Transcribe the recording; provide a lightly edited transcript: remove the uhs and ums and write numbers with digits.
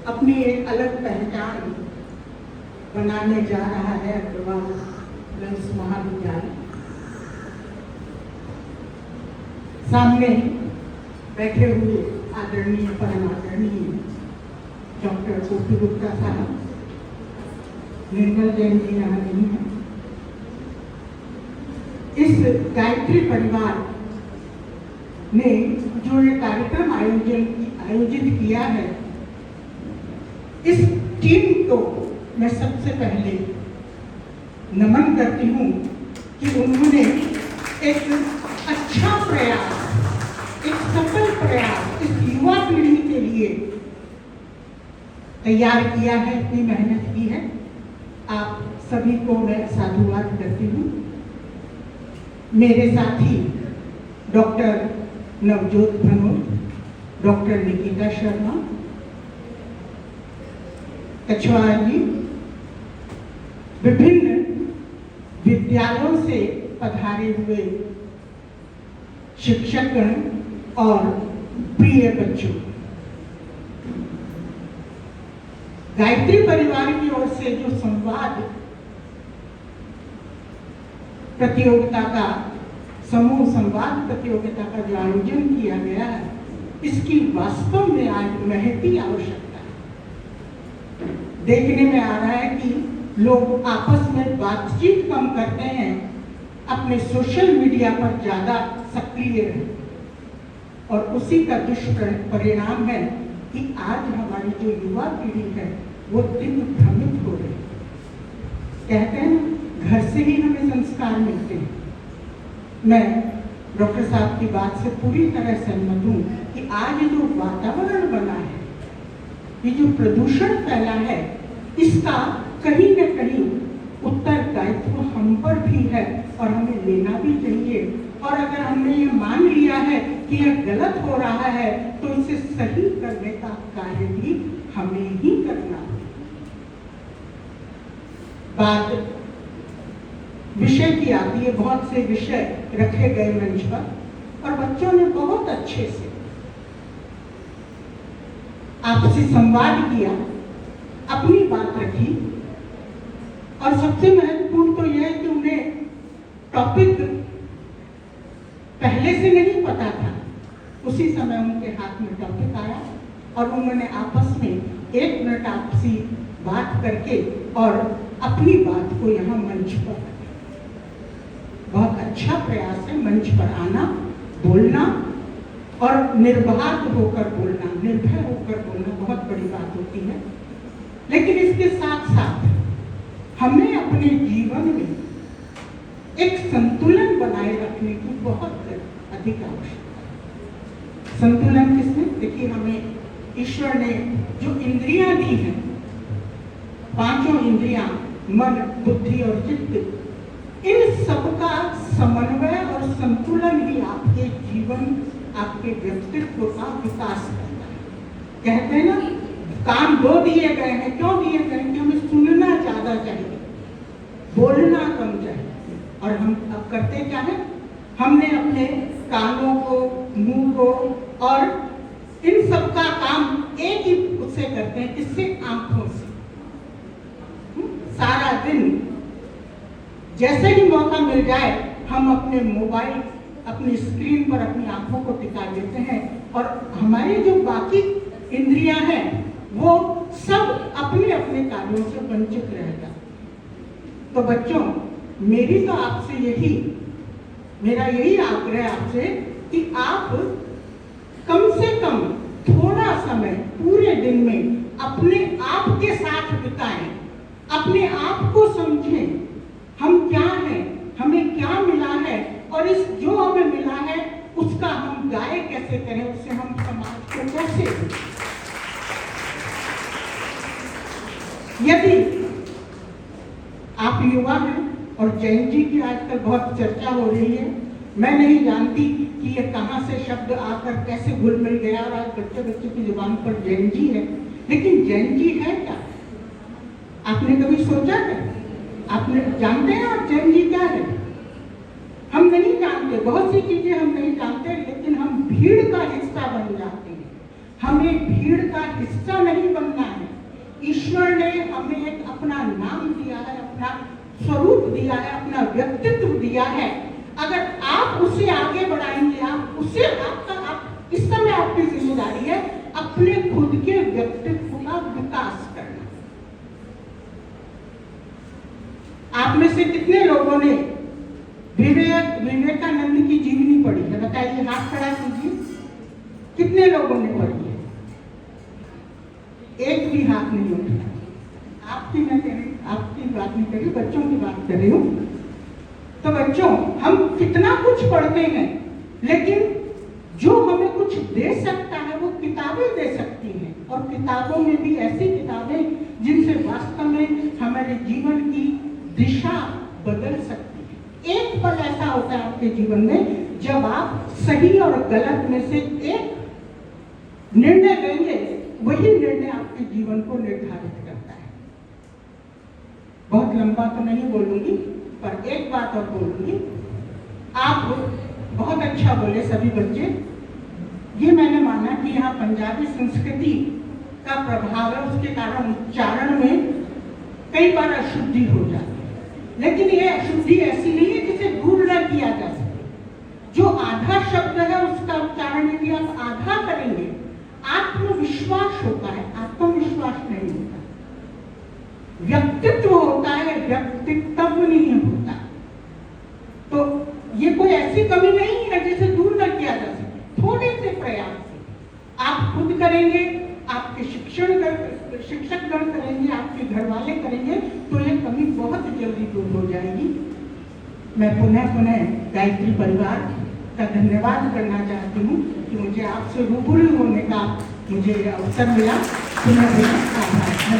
अपनी एक अलग पहचान बनाने जा रहा है अग्रवाल गर्ल्स महाविद्यालय। सामने बैठे हुए आदरणीय परम आदरणीय डॉक्टर गोपी गुप्ता साहब, निर्मल जैन जी यहाँ नहीं है। इस गायत्री परिवार ने जो ये कार्यक्रम आयोजित किया है, इस टीम को मैं सबसे पहले नमन करती हूँ कि उन्होंने एक अच्छा प्रयास, एक सफल प्रयास इस युवा पीढ़ी के लिए तैयार किया है, इतनी मेहनत की है। आप सभी को मैं साधुवाद करती हूँ। मेरे साथी डॉक्टर नवजोत भनोट, डॉक्टर निकिता शर्मा, कछवाहा जी, विभिन्न विद्यालयों से पधारे हुए शिक्षकगण और प्रिय बच्चों, गायत्री परिवार की ओर से जो संवाद प्रतियोगिता का समूह संवाद प्रतियोगिता का जो आयोजन किया गया है, इसकी वास्तव में आज महती आवश्यकता है। देखने में आ रहा है कि लोग आपस में बातचीत कम करते हैं, अपने सोशल मीडिया पर ज्यादा सक्रिय हैं, और उसी का दुष्परिणाम है कि आज हमारी जो युवा पीढ़ी है वो दिन भ्रमित हो रही है। कहते हैं ना, घर से ही हमें संस्कार मिलते हैं। मैं डॉक्टर साहब की बात से पूरी तरह सहमत हूँ कि आज जो वातावरण बना है, ये जो प्रदूषण फैला है, इसका कहीं न कहीं उत्तरदायित्व हम पर भी है और हमें लेना भी चाहिए। और अगर हमने ये मान लिया है कि यह गलत हो रहा है, तो इसे सही करने का कार्य भी हमें ही करना है। बात विषय की आती है, बहुत से विषय रखे गए मंच पर और बच्चों ने बहुत अच्छे से आपसी संवाद किया, अपनी बात रखी। और सबसे महत्वपूर्ण तो यह है कि उन्हें टॉपिक पहले से नहीं पता था, उसी समय उनके हाथ में टॉपिक आया और उन्होंने आपस में 1 मिनट आपसी बात करके और अपनी बात को यहाँ मंच पर रखा। बहुत अच्छा प्रयास है मंच पर आना, बोलना और निर्बाध होकर बोलना, निर्भय होकर बोलना बहुत बड़ी बात होती है। लेकिन इसके साथ साथ हमें अपने जीवन में एक संतुलन बनाए रखने की बहुत अधिक आवश्यकता है। संतुलन किसमें? देखिए, हमें ईश्वर ने जो इंद्रियां दी हैं, 5 इंद्रियां, मन, बुद्धि और चित्त, इन सबका समन्वय और संतुलन ही आपके जीवन, आपके व्यक्तित्व का विकास करता है। कहते हैं ना, कान 2 दिए गए हैं। क्यों दिए गए हैं? कि हमें सुनना ज्यादा चाहिए, बोलना कम चाहिए। और हम अब करते क्या है? हमने अपने कानों को, मुंह को और इन सब का काम एक ही उससे करते हैं, इससे आंखों से। सारा दिन जैसे ही मौका मिल जाए, हम अपने मोबाइल, अपनी स्क्रीन पर अपनी आंखों को टिका देते हैं और हमारी जो बाकी इंद्रियां हैं वो सब अपने अपने कार्यों से वंचित रह जाते। तो बच्चों, मेरा यही आग्रह आपसे कि आप कम से कम थोड़ा समय पूरे दिन में अपने आप के साथ बिताएं, अपने आप को समझें, हम क्या हैं, हमें क्या मिला है और इस जो हमें मिला है उसका हम गाय कैसे करें, उससे हम समाज को कैसे। यदि आप युवा हैं और जैन जी की आजकल बहुत चर्चा हो रही है, मैं नहीं जानती कि ये कहाँ से शब्द आकर कैसे घुल मिल गया और आज बच्चे की जुबान पर जैन जी है। लेकिन जैन जी है क्या? आपने कभी सोचा है? आपने जानते हैं आप जैन जी क्या है? हम नहीं जानते, बहुत सी चीजें हम नहीं जानते, लेकिन हम भीड़ का हिस्सा बन जाते हैं। हमें भीड़ का हिस्सा नहीं बनना है। ईश्वर ने हमें एक अपना नाम दिया है, अपना स्वरूप दिया है, अपना व्यक्तित्व दिया है। अगर आप उसे आगे बढ़ाएंगे, आप उसे आप इस समय आपकी जिम्मेदारी है अपने खुद के व्यक्तित्व का विकास करना। आप में से कितने लोगों ने विवेकानंद की जीवनी पढ़ी है? बताइए, हाथ खड़ा कीजिए। कितने लोगों ने पढ़ी है? एक भी हाथ नहीं उठा। आपकी मैं कह रही, आपकी बात नहीं कर रही, बच्चों की बात कर रही हूँ। तो बच्चों, हम कितना कुछ पढ़ते हैं, लेकिन जो हमें कुछ दे सकता है वो किताबें दे सकती हैं। और किताबों में भी ऐसी किताबें जिनसे वास्तव में हमारे जीवन की दिशा बदल सकती है। एक पल ऐसा होता है आपके जीवन में जब आप सही और गलत में से एक निर्णय लेंगे, वही निर्णय आपके जीवन को निर्धारित करता है। बहुत लंबा तो नहीं बोलूंगी, पर एक बात और बोलूंगी। आप बहुत अच्छा बोले सभी बच्चे। ये मैंने माना कि यहाँ पंजाबी संस्कृति का प्रभाव है, उसके कारण उच्चारण में कई बार अशुद्धि हो जाती है। लेकिन ये अशुद्धि ऐसी नहीं है जिसे दूर न किया जा सके। जो आधा शब्द है उसका उच्चारण यदि आप आधा करेंगे, आत्मविश्वास होता है, आत्मविश्वास नहीं होता। व्यक्तित्व होता है, व्यक्तित्व नहीं होता। तो ये कोई ऐसी कमी नहीं है जिसे दूर न किया जा सके। थोड़े से प्रयास से आप खुद करेंगे, आपके शिक्षकगण करेंगे, आपके घर वाले करेंगे, तो ये कमी बहुत जल्दी दूर हो जाएगी। मैं पुनः गायत्री परिवार का धन्यवाद करना चाहती हूँ कि मुझे आपसे रूबरू होने का मुझे अवसर मिला। पुनः आभार।